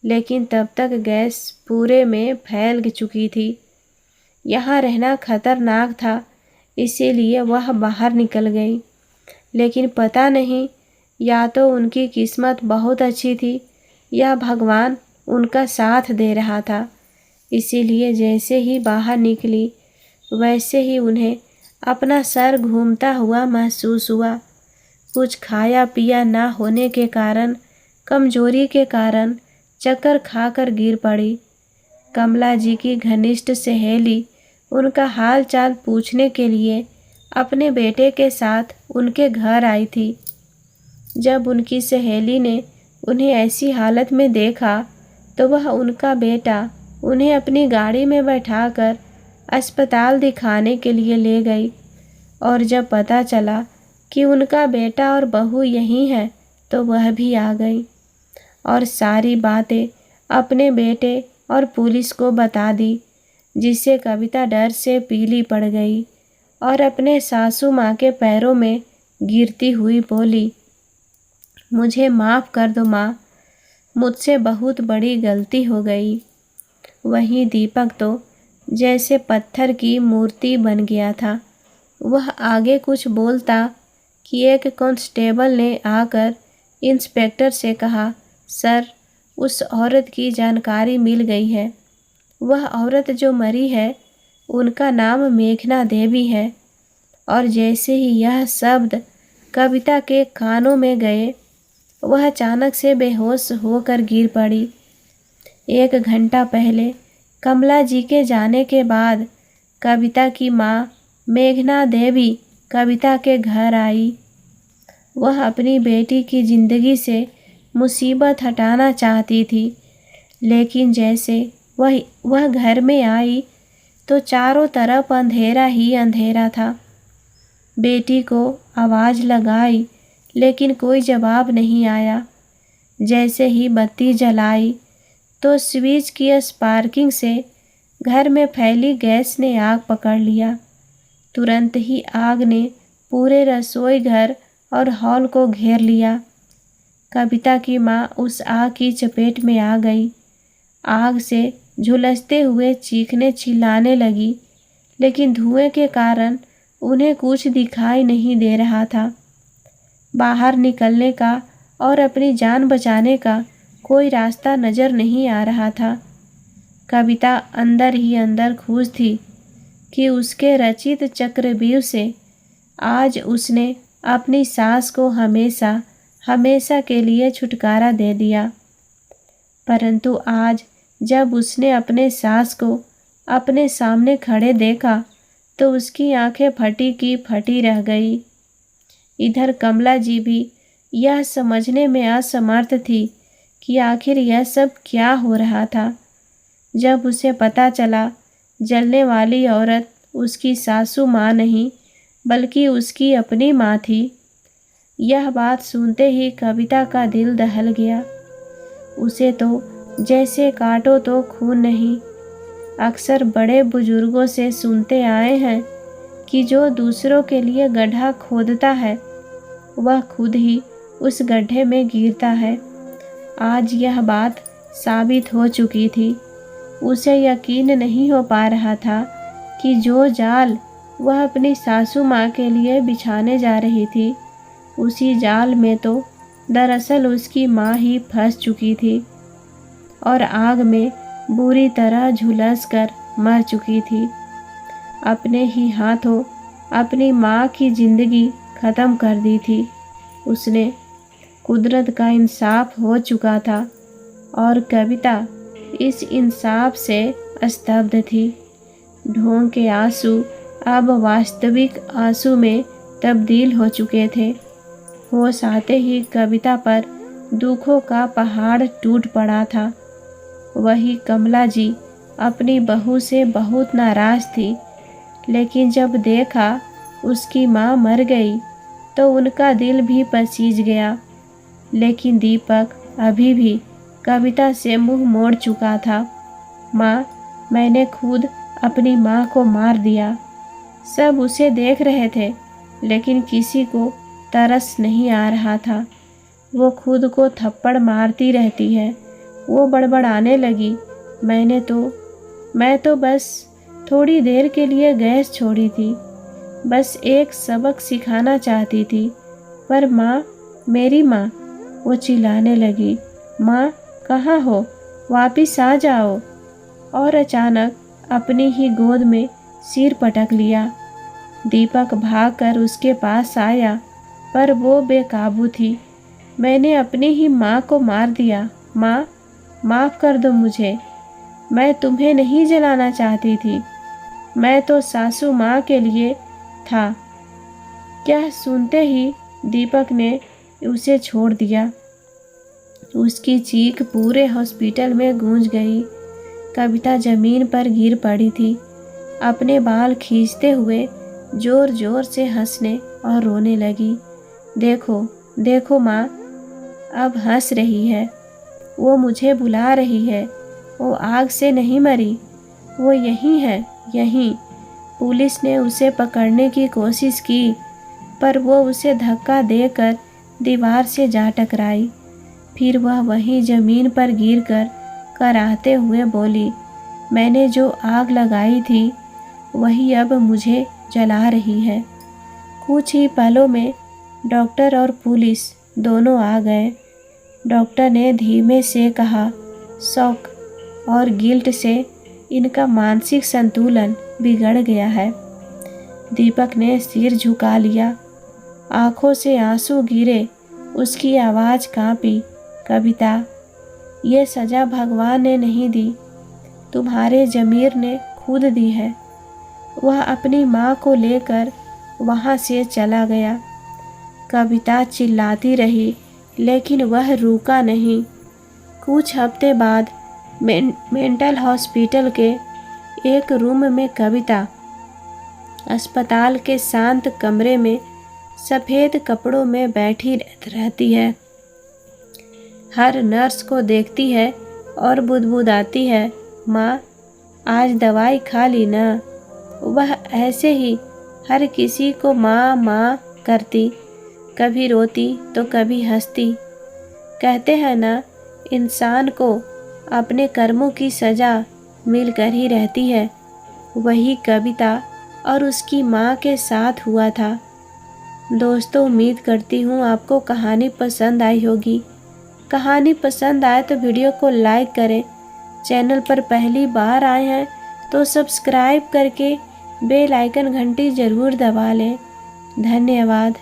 लेकिन तब तक गैस पूरे में फैल चुकी थी। यहाँ रहना खतरनाक था, इसीलिए वह बाहर निकल गई। लेकिन पता नहीं, या तो उनकी किस्मत बहुत अच्छी थी या भगवान उनका साथ दे रहा था। इसीलिए जैसे ही बाहर निकली, वैसे ही उन्हें अपना सर घूमता हुआ महसूस हुआ। कुछ खाया पिया ना होने के कारण, कमजोरी के कारण चक्कर खाकर गिर पड़ी। कमला जी की घनिष्ठ सहेली उनका हाल चाल पूछने के लिए अपने बेटे के साथ उनके घर आई थी। जब उनकी सहेली ने उन्हें ऐसी हालत में देखा तो वह उनका बेटा उन्हें अपनी गाड़ी में बैठाकर अस्पताल दिखाने के लिए ले गई। और जब पता चला कि उनका बेटा और बहू यहीं है तो वह भी आ गई और सारी बातें अपने बेटे और पुलिस को बता दी, जिससे कविता डर से पीली पड़ गई और अपने सासू माँ के पैरों में गिरती हुई बोली, मुझे माफ़ कर दो माँ, मुझसे बहुत बड़ी गलती हो गई। वहीं दीपक तो जैसे पत्थर की मूर्ति बन गया था। वह आगे कुछ बोलता कि एक कांस्टेबल ने आकर इंस्पेक्टर से कहा, सर, उस औरत की जानकारी मिल गई है। वह औरत जो मरी है उनका नाम मेघना देवी है। और जैसे ही यह शब्द कविता के कानों में गए, वह अचानक से बेहोश होकर गिर पड़ी। 1 घंटा पहले कमला जी के जाने के बाद कविता की माँ मेघना देवी कविता के घर आई। वह अपनी बेटी की ज़िंदगी से मुसीबत हटाना चाहती थी, लेकिन जैसे वह घर में आई तो चारों तरफ अंधेरा ही अंधेरा था। बेटी को आवाज़ लगाई, लेकिन कोई जवाब नहीं आया। जैसे ही बत्ती जलाई तो स्विच की स्पार्किंग से घर में फैली गैस ने आग पकड़ लिया। तुरंत ही आग ने पूरे रसोई घर और हॉल को घेर लिया। कविता की माँ उस आग की चपेट में आ गई। आग से झुलसते हुए चीखने चिल्लाने लगी, लेकिन धुएं के कारण उन्हें कुछ दिखाई नहीं दे रहा था। बाहर निकलने का और अपनी जान बचाने का कोई रास्ता नज़र नहीं आ रहा था। कविता अंदर ही अंदर खुश थी कि उसके रचित चक्रव्यूह से आज उसने अपनी सास को हमेशा हमेशा के लिए छुटकारा दे दिया। परंतु आज जब उसने अपने सास को अपने सामने खड़े देखा तो उसकी आंखें फटी की फटी रह गई। इधर कमला जी भी यह समझने में असमर्थ थी कि आखिर यह सब क्या हो रहा था। जब उसे पता चला जलने वाली औरत उसकी सासू माँ नहीं बल्कि उसकी अपनी माँ थी, यह बात सुनते ही कविता का दिल दहल गया। उसे तो जैसे काटो तो खून नहीं। अक्सर बड़े बुजुर्गों से सुनते आए हैं कि जो दूसरों के लिए गड्ढा खोदता है वह खुद ही उस गड्ढे में गिरता है। आज यह बात साबित हो चुकी थी। उसे यकीन नहीं हो पा रहा था कि जो जाल वह अपनी सासू माँ के लिए बिछाने जा रही थी, उसी जाल में तो दरअसल उसकी माँ ही फंस चुकी थी और आग में बुरी तरह झुलस कर मर चुकी थी। अपने ही हाथों अपनी माँ की ज़िंदगी ख़त्म कर दी थी उसने। कुदरत का इंसाफ हो चुका था और कविता इस इंसाफ से स्तब्ध थी। ढोंग के आंसू अब वास्तविक आंसू में तब्दील हो चुके थे। होश आते ही कविता पर दुखों का पहाड़ टूट पड़ा था। वही कमला जी अपनी बहू से बहुत नाराज थी, लेकिन जब देखा उसकी माँ मर गई तो उनका दिल भी पसीज गया। लेकिन दीपक अभी भी कविता से मुंह मोड़ चुका था। माँ, मैंने खुद अपनी माँ को मार दिया। सब उसे देख रहे थे, लेकिन किसी को तरस नहीं आ रहा था। वो खुद को थप्पड़ मारती रहती है। वो बड़बड़ाने लगी, मैं तो बस थोड़ी देर के लिए गैस छोड़ी थी, बस एक सबक सिखाना चाहती थी। पर माँ, मेरी माँ, वो चिल्लाने लगी, माँ कहाँ हो, वापिस आ जाओ। और अचानक अपनी ही गोद में सिर पटक लिया। दीपक भागकर उसके पास आया, पर वो बेकाबू थी। मैंने अपनी ही माँ को मार दिया। माँ, माफ़ कर दो मुझे। मैं तुम्हें नहीं जलाना चाहती थी। मैं तो सासू माँ के लिए था। क्या सुनते ही दीपक ने उसे छोड़ दिया। उसकी चीख पूरे हॉस्पिटल में गूंज गई। कविता जमीन पर गिर पड़ी थी, अपने बाल खींचते हुए जोर जोर से हंसने और रोने लगी। देखो देखो माँ, अब हंस रही है। वो मुझे बुला रही है। वो आग से नहीं मरी, वो यहीं है, यहीं। पुलिस ने उसे पकड़ने की कोशिश की, पर वो उसे धक्का देकर दीवार से जा टकराई। फिर वह वहीं जमीन पर गिरकर कराहते हुए बोली, मैंने जो आग लगाई थी वही अब मुझे जला रही है। कुछ ही पलों में डॉक्टर और पुलिस दोनों आ गए। डॉक्टर ने धीमे से कहा, शौक और गिल्ट से इनका मानसिक संतुलन बिगड़ गया है। दीपक ने सिर झुका लिया, आंखों से आंसू गिरे, उसकी आवाज़ कांपी। कविता, ये सज़ा भगवान ने नहीं दी, तुम्हारे ज़मीर ने खुद दी है। वह अपनी माँ को लेकर वहाँ से चला गया। कविता चिल्लाती रही, लेकिन वह रुका नहीं। कुछ हफ्ते बाद मेंटल हॉस्पिटल के एक रूम में कविता अस्पताल के शांत कमरे में सफ़ेद कपड़ों में बैठी रहती है। हर नर्स को देखती है और बुदबुदाती है, माँ आज दवाई खा ली ना। वह ऐसे ही हर किसी को माँ माँ करती, कभी रोती तो कभी हंसती। कहते हैं ना, इंसान को अपने कर्मों की सज़ा मिलकर ही रहती है। वही कविता और उसकी माँ के साथ हुआ था। दोस्तों, उम्मीद करती हूँ आपको कहानी पसंद आई होगी। कहानी पसंद आए तो वीडियो को लाइक करें। चैनल पर पहली बार आए हैं तो सब्सक्राइब करके बेल आइकन घंटी ज़रूर दबा लें। धन्यवाद।